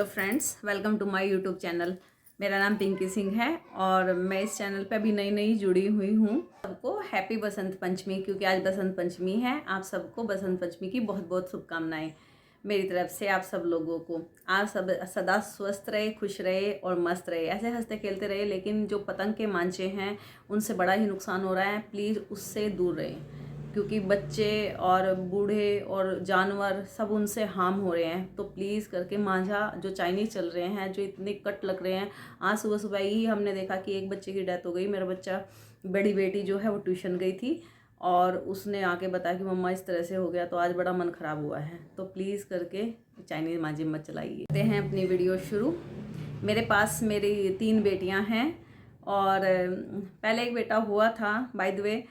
Friends, welcome to my YouTube channel. मेरा नाम पिंकी सिंह है और मैं इस चैनल पे अभी नई जुड़ी हुई हूँ। सबको हैप्पी बसंत पंचमी, क्योंकि आज बसंत पंचमी है। आप सबको बसंत पंचमी की बहुत बहुत शुभकामनाएं मेरी तरफ से। आप सब लोगों को आप सब सदा स्वस्थ रहे, खुश रहे और मस्त रहे, ऐसे हंसते खेलते रहे। लेकिन जो पतंग के मांचे हैं उनसे बड़ा ही नुकसान हो रहा है, प्लीज़ उससे दूर रहें, क्योंकि बच्चे और बूढ़े और जानवर सब उनसे हार्म हो रहे हैं। तो प्लीज़ करके मांझा जो चाइनीज़ चल रहे हैं, जो इतने कट लग रहे हैं। आज सुबह सुबह ही हमने देखा कि एक बच्चे की डेथ हो गई। मेरा बच्चा, बड़ी बेटी जो है वो ट्यूशन गई थी और उसने आके बताया कि मम्मा इस तरह से हो गया। तो आज बड़ा मन ख़राब हुआ है। तो प्लीज़ करके चाइनीज़ मांझे मत चलाइए। करते हैं अपनी वीडियो शुरू। मेरे पास मेरी 3 बेटियां हैं और पहले एक बेटा हुआ था, बाय द वे।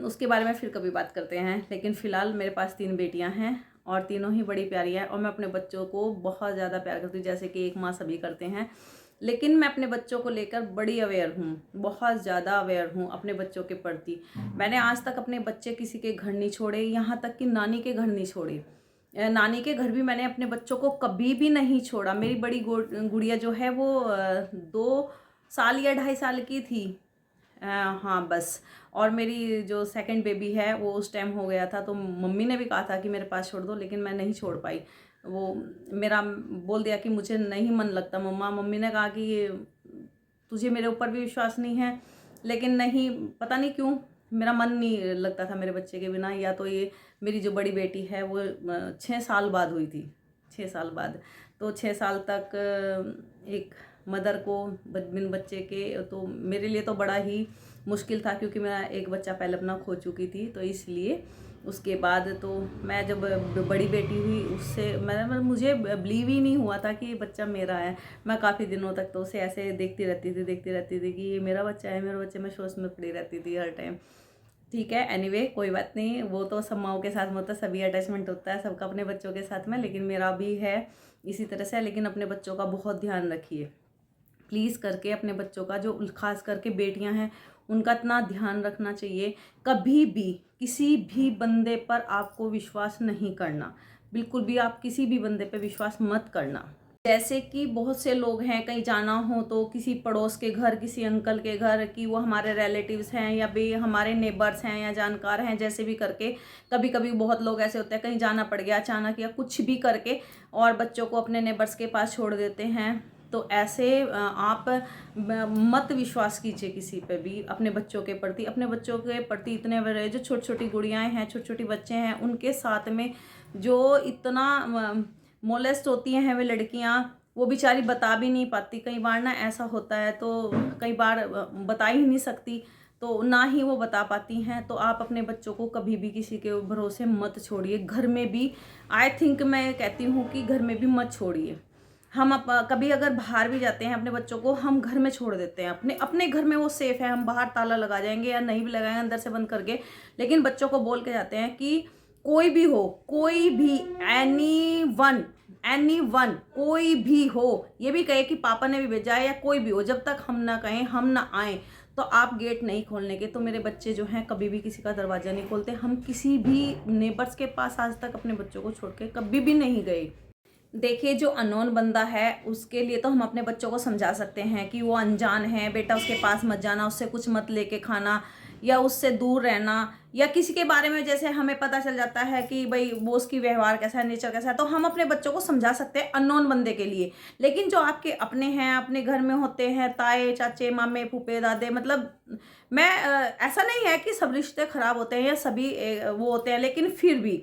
उसके बारे में फिर कभी बात करते हैं। लेकिन फ़िलहाल मेरे पास 3 बेटियां हैं और तीनों ही बड़ी प्यारी हैं और मैं अपने बच्चों को बहुत ज़्यादा प्यार करती हूँ, जैसे कि एक माँ सभी करते हैं। लेकिन मैं अपने बच्चों को लेकर बड़ी अवेयर हूँ, बहुत ज़्यादा अवेयर हूँ अपने बच्चों के प्रति। मैंने आज तक अपने बच्चे किसी के घर नहीं छोड़े, यहाँ तक कि नानी के घर नहीं छोड़े। नानी के घर भी मैंने अपने बच्चों को कभी भी नहीं छोड़ा। मेरी बड़ी गुड़िया जो है वो 2 साल या 2.5 साल की थी। हाँ बस। और मेरी जो सेकंड बेबी है वो उस टाइम हो गया था, तो मम्मी ने भी कहा था कि मेरे पास छोड़ दो, लेकिन मैं नहीं छोड़ पाई। वो मेरा बोल दिया कि मुझे नहीं मन लगता मम्मा। मम्मी ने कहा कि तुझे मेरे ऊपर भी विश्वास नहीं है, लेकिन नहीं, पता नहीं क्यों मेरा मन नहीं लगता था मेरे बच्चे के बिना। या तो ये मेरी जो बड़ी बेटी है वो 6 साल बाद हुई थी, 6 साल बाद। तो 6 साल तक एक मदर को बिन बच्चे के, तो मेरे लिए तो बड़ा ही मुश्किल था, क्योंकि मैं एक बच्चा पहले अपना खो चुकी थी। तो इसलिए उसके बाद तो मैं जब बड़ी बेटी हुई उससे मुझे बिलीव ही नहीं हुआ था कि ये बच्चा मेरा है। मैं काफ़ी दिनों तक तो उसे ऐसे देखती रहती थी कि ये मेरा बच्चा है, मेरा बच्चा। मैं सोच में पड़ी रहती थी हर टाइम। ठीक है, एनीवे कोई बात नहीं, वो तो सब माओं के साथ में होता है, सभी अटैचमेंट होता है सबका अपने बच्चों के साथ में। लेकिन मेरा भी है इसी तरह से। लेकिन अपने बच्चों का बहुत ध्यान रखिए प्लीज़ करके। अपने बच्चों का, जो खास करके बेटियां हैं, उनका इतना ध्यान रखना चाहिए। कभी भी किसी भी बंदे पर आपको विश्वास नहीं करना, बिल्कुल भी आप किसी भी बंदे पर विश्वास मत करना। जैसे कि बहुत से लोग हैं, कहीं जाना हो तो किसी पड़ोस के घर, किसी अंकल के घर, कि वो हमारे रिलेटिव्स हैं या भी हमारे नेबर्स हैं या जानकार हैं, जैसे भी करके। कभी कभी बहुत लोग ऐसे होते हैं, कहीं जाना पड़ गया अचानक या कुछ भी करके, और बच्चों को अपने नेबर्स के पास छोड़ देते हैं। तो ऐसे आप मत विश्वास कीजिए किसी पे भी अपने बच्चों के प्रति। अपने बच्चों के प्रति इतने बड़े, जो छोटी छोटी गुड़ियाएँ हैं, छोटे छोटे बच्चे हैं, उनके साथ में जो इतना मोलेस्ट होती हैं वे लड़कियां, वो बेचारी बता भी नहीं पाती। कई बार ना ऐसा होता है, तो कई बार बता ही नहीं सकती, तो ना ही वो बता पाती हैं। तो आप अपने बच्चों को कभी भी किसी के भरोसे मत छोड़िए। घर में भी, आई थिंक मैं कहती हूँ कि घर में भी मत छोड़िए। हम कभी अगर बाहर भी जाते हैं, अपने बच्चों को हम घर में छोड़ देते हैं, अपने अपने घर में वो सेफ है, हम बाहर ताला लगा जाएंगे या नहीं भी लगाएंगे, अंदर से बंद करके। लेकिन बच्चों को बोल के जाते हैं कि कोई भी हो, कोई भी, एनी वन, कोई भी हो, ये भी कहे कि पापा ने भी भेजा है या कोई भी हो, जब तक हम ना कहें, हम ना आए, तो आप गेट नहीं खोलने के। तो मेरे बच्चे जो हैं कभी भी किसी का दरवाज़ा नहीं खोलते। हम किसी भी नेबर्स के पास आज तक अपने बच्चों को छोड़ के कभी भी नहीं गए। देखिए, जो अननोन बंदा है उसके लिए तो हम अपने बच्चों को समझा सकते हैं कि वो अनजान है, बेटा उसके पास मत जाना, उससे कुछ मत लेके खाना या उससे दूर रहना। या किसी के बारे में जैसे हमें पता चल जाता है कि भाई वो उसकी व्यवहार कैसा है, नेचर कैसा है, तो हम अपने बच्चों को समझा सकते हैं अननोन बंदे के लिए। लेकिन जो आपके अपने हैं, अपने घर में होते हैं, ताए चाचे मामे फूफे दादे, मतलब मैं ऐसा नहीं है कि सब रिश्ते खराब होते हैं या सभी वो होते हैं, लेकिन फिर भी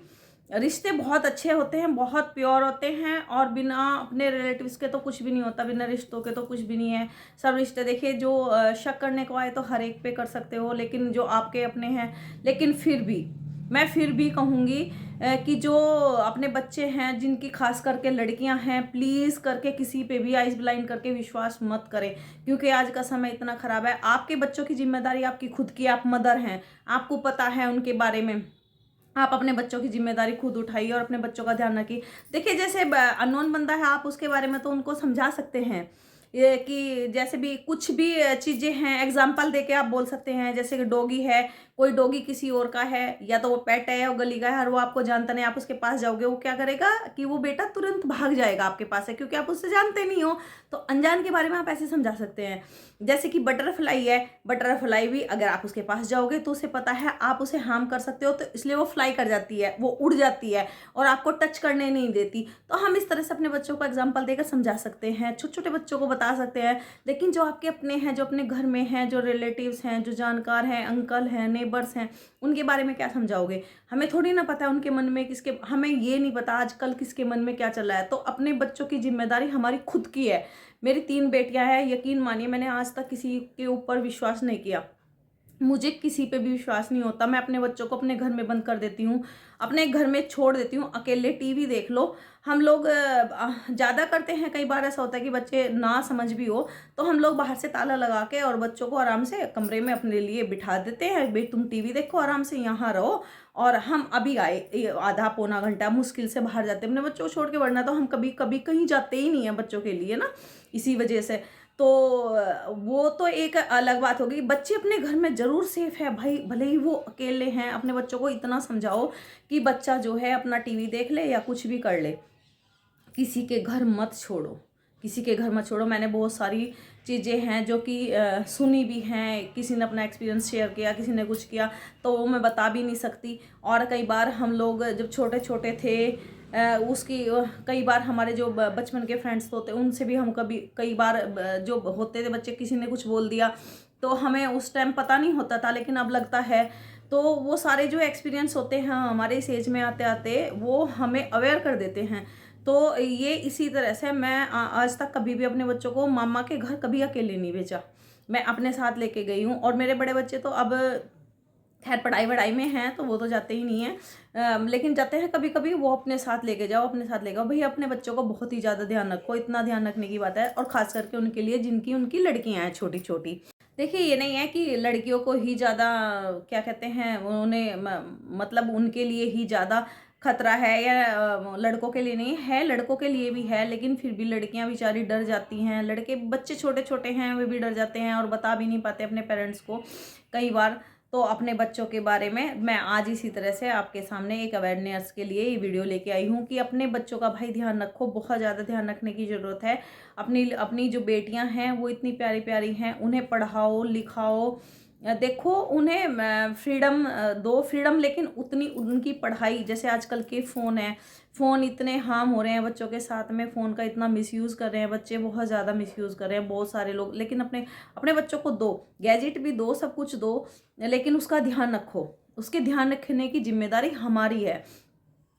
रिश्ते बहुत अच्छे होते हैं, बहुत प्योर होते हैं। और बिना अपने रिलेटिव्स के तो कुछ भी नहीं होता, बिना रिश्तों के तो कुछ भी नहीं है। सब रिश्ते, देखिए, जो शक करने को आए तो हर एक पे कर सकते हो, लेकिन जो आपके अपने हैं। लेकिन फिर भी मैं फिर भी कहूँगी कि जो अपने बच्चे हैं, जिनकी खास करके लड़कियां हैं, प्लीज़ करके किसी पे भी आइज ब्लाइंड करके विश्वास मत करें, क्योंकि आज का समय इतना ख़राब है। आपके बच्चों की जिम्मेदारी आपकी खुद की, आप मदर हैं, आपको पता है उनके बारे में। आप अपने बच्चों की जिम्मेदारी खुद उठाइए और अपने बच्चों का ध्यान रखिए। देखिए, जैसे अननोन बंदा है, आप उसके बारे में तो उनको समझा सकते हैं, ये कि जैसे भी कुछ भी चीज़ें हैं, एग्जाम्पल देके आप बोल सकते हैं। जैसे कि डॉगी है, कोई डॉगी किसी और का है या तो वो पेट है और गली का है और वो आपको जानता नहीं, आप उसके पास जाओगे, वो क्या करेगा कि वो बेटा तुरंत भाग जाएगा आपके पास है, क्योंकि आप उससे जानते नहीं हो। तो अनजान के बारे में आप ऐसे समझा सकते हैं। जैसे कि बटरफ्लाई है, बटरफ्लाई भी अगर आप उसके पास जाओगे तो उसे पता है आप उसे हार्म कर सकते हो, तो इसलिए वो फ्लाई कर जाती है, वो उड़ जाती है और आपको टच करने नहीं देती। तो हम इस तरह से अपने बच्चों को एग्जाम्पल देकर समझा सकते हैं, छोटे छोटे बच्चों को बता सकते हैं। लेकिन जो आपके अपने हैं, जो अपने घर में हैं, जो रिलेटिव्स हैं, जो जानकार हैं, अंकल हैं, नेबर्स हैं, उनके बारे में क्या समझाओगे? हमें थोड़ी ना पता है उनके मन में किसके, हमें ये नहीं पता आजकल किसके मन में क्या चल रहा है। तो अपने बच्चों की जिम्मेदारी हमारी खुद की है। मेरी 3 बेटियां हैं, यकीन मानिए मैंने आज तक किसी के ऊपर विश्वास नहीं किया, मुझे किसी पे भी विश्वास नहीं होता। मैं अपने बच्चों को अपने घर में बंद कर देती हूँ, अपने घर में छोड़ देती हूँ, अकेले टीवी देख लो। हम लोग ज़्यादा करते हैं, कई बार ऐसा होता है कि बच्चे ना समझ भी हो तो हम लोग बाहर से ताला लगा के और बच्चों को आराम से कमरे में अपने लिए बिठा देते हैं, भाई तुम टीवी देखो, आराम से यहाँ रहो। और हम अभी आए आधा पौना घंटा मुश्किल से बाहर जाते हैं अपने बच्चों को छोड़ के, वरना तो हम कभी कभी कहीं जाते ही नहीं है बच्चों के लिए ना, इसी वजह से। तो वो तो एक अलग बात होगी। बच्चे अपने घर में ज़रूर सेफ है भाई, भले ही वो अकेले हैं। अपने बच्चों को इतना समझाओ कि बच्चा जो है अपना टीवी देख ले या कुछ भी कर ले, किसी के घर मत छोड़ो, किसी के घर मत छोड़ो। मैंने बहुत सारी चीज़ें हैं जो कि सुनी भी हैं, किसी ने अपना एक्सपीरियंस शेयर किया, किसी ने कुछ किया, तो वो मैं बता भी नहीं सकती। और कई बार हम लोग जब छोटे छोटे थे कई बार हमारे जो बचपन के फ्रेंड्स होते उनसे भी हम कई बार जो होते थे बच्चे, किसी ने कुछ बोल दिया तो हमें उस टाइम पता नहीं होता था, लेकिन अब लगता है। तो वो सारे जो एक्सपीरियंस होते हैं हमारे इस एज में आते आते वो हमें अवेयर कर देते हैं। तो ये इसी तरह से मैं आज तक कभी भी अपने बच्चों को मामा के घर कभी अकेले नहीं भेजा, मैं अपने साथ लेके गई हूँ। और मेरे बड़े बच्चे तो अब खैर पढ़ाई वढ़ाई में हैं तो वो तो जाते ही नहीं हैं, लेकिन जाते हैं कभी कभी। वो अपने साथ लेके जाओ, अपने साथ लेके आओ भैया, अपने बच्चों को बहुत ही ज़्यादा ध्यान रखो, इतना ध्यान रखने की बात है। और ख़ास करके उनके लिए जिनकी उनकी लड़कियां हैं छोटी छोटी। देखिए ये नहीं है कि लड़कियों को ही ज़्यादा क्या कहते हैं, उन्हें मतलब उनके लिए ही ज़्यादा खतरा है, या लड़कों के लिए नहीं है, लड़कों के लिए भी है। लेकिन फिर भी लड़कियां बेचारी डर जाती हैं, लड़के बच्चे छोटे छोटे हैं वे भी डर जाते हैं और बता भी नहीं पाते अपने पेरेंट्स को कई बार। तो अपने बच्चों के बारे में मैं आज इसी तरह से आपके सामने एक अवेयरनेस के लिए ये वीडियो लेके आई हूँ कि अपने बच्चों का भाई ध्यान रखो, बहुत ज़्यादा ध्यान रखने की ज़रूरत है। अपनी अपनी जो बेटियां हैं वो इतनी प्यारी प्यारी हैं, उन्हें पढ़ाओ लिखाओ, देखो उन्हें फ्रीडम दो, फ्रीडम, लेकिन उतनी उनकी पढ़ाई, जैसे आजकल के फ़ोन है, फ़ोन इतने हार्म हो रहे हैं बच्चों के साथ में, फ़ोन का इतना मिसयूज़ कर रहे हैं बच्चे, बहुत ज़्यादा मिसयूज़ कर रहे हैं बहुत सारे लोग। लेकिन अपने अपने बच्चों को दो, गैजेट भी दो, सब कुछ दो, लेकिन उसका ध्यान रखो। उसके ध्यान रखने की जिम्मेदारी हमारी है।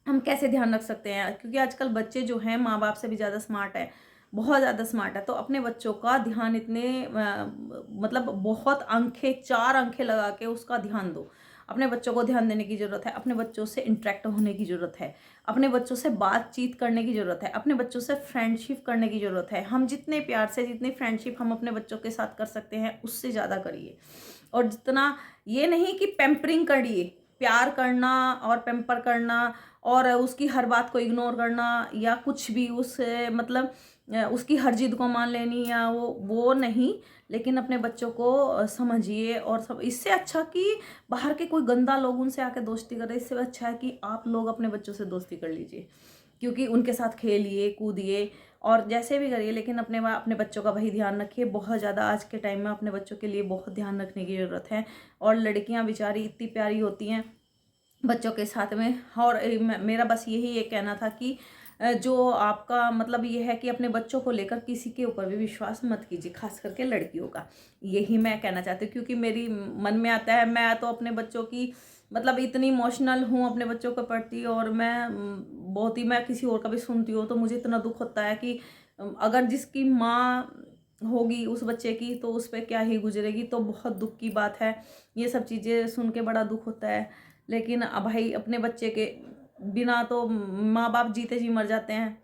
हम कैसे ध्यान रख सकते हैं, क्योंकि आजकल बच्चे जो हैं माँ बाप से भी ज़्यादा स्मार्ट है, बहुत ज़्यादा स्मार्ट है। तो अपने बच्चों का ध्यान इतने मतलब बहुत आंखें 4 आंखें लगा के उसका ध्यान दो। अपने बच्चों को ध्यान देने की ज़रूरत है, अपने बच्चों से इंटरेक्ट होने की ज़रूरत है, अपने बच्चों से बातचीत करने की ज़रूरत है, अपने बच्चों से फ्रेंडशिप करने की ज़रूरत है। हम जितने प्यार से, जितनी फ्रेंडशिप हम अपने बच्चों के साथ कर सकते हैं उससे ज़्यादा करिए। और जितना, ये नहीं कि पैम्परिंग करिए, प्यार करना और पैम्पर करना और उसकी हर बात को इग्नोर करना या कुछ भी उससे मतलब उसकी हर जिद को मान लेनी या वो नहीं। लेकिन अपने बच्चों को समझिए। और सब इससे अच्छा कि बाहर के कोई गंदा लोग उनसे आके दोस्ती करे, इससे अच्छा है कि आप लोग अपने बच्चों से दोस्ती कर लीजिए, क्योंकि उनके साथ खेलिए कूदिए और जैसे भी करिए, लेकिन अपने बच्चों का भाई ध्यान रखिए। बहुत ज़्यादा आज के टाइम में अपने बच्चों के लिए बहुत ध्यान रखने की ज़रूरत है। और लड़कियां बेचारी इतनी प्यारी होती हैं बच्चों के साथ में। और मेरा बस यही एक कहना था कि जो आपका मतलब ये है कि अपने बच्चों को लेकर किसी के ऊपर भी विश्वास मत कीजिए, खास करके लड़कियों का। यही मैं कहना चाहती हूँ, क्योंकि मेरी मन में आता है, मैं तो अपने बच्चों की मतलब इतनी इमोशनल हूँ अपने बच्चों के प्रति। और मैं बहुत ही, मैं किसी और का भी सुनती हूँ तो मुझे इतना दुख होता है कि अगर जिसकी माँ होगी उस बच्चे की तो उस पर क्या ही गुजरेगी। तो बहुत दुख की बात है, ये सब चीज़ें सुन के बड़ा दुख होता है। लेकिन अब भाई अपने बच्चे के बिना तो माँ बाप जीते जी मर जाते हैं,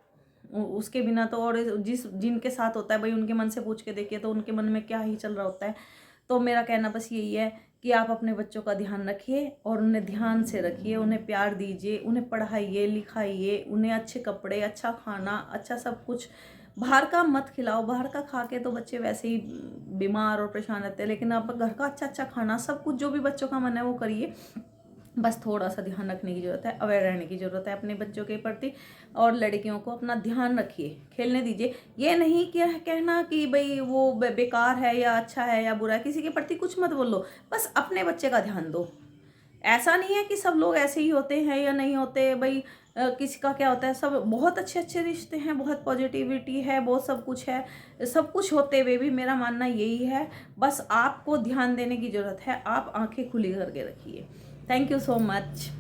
उसके बिना तो। और जिनके साथ होता है भाई उनके मन से पूछ के देखिए तो उनके मन में क्या ही चल रहा होता है। तो मेरा कहना बस यही है कि आप अपने बच्चों का ध्यान रखिए और उन्हें ध्यान से रखिए, उन्हें प्यार दीजिए, उन्हें पढ़ाइए लिखाइए, उन्हें अच्छे कपड़े, अच्छा खाना, अच्छा सब कुछ बाहर का मत खिलाओ, बाहर का खा के तो बच्चे वैसे ही बीमार और परेशान रहते हैं, लेकिन आप घर का अच्छा अच्छा खाना, सब कुछ जो भी बच्चों का मन है वो करिए। बस थोड़ा सा ध्यान रखने की ज़रूरत है, अवेयर रहने की ज़रूरत है अपने बच्चों के प्रति, और लड़कियों को अपना ध्यान रखिए, खेलने दीजिए। ये नहीं कि कहना कि भाई वो बेकार है या अच्छा है या बुरा है, किसी के प्रति कुछ मत बोलो, बस अपने बच्चे का ध्यान दो। ऐसा नहीं है कि सब लोग ऐसे ही होते हैं या नहीं होते भाई, किसी का क्या होता है, सब बहुत अच्छे अच्छे रिश्ते हैं, बहुत पॉजिटिविटी है, बहुत सब कुछ है। सब कुछ होते हुए भी मेरा मानना यही है, बस आपको ध्यान देने की ज़रूरत है, आप आंखें खुली करके रखिए। Thank you so much.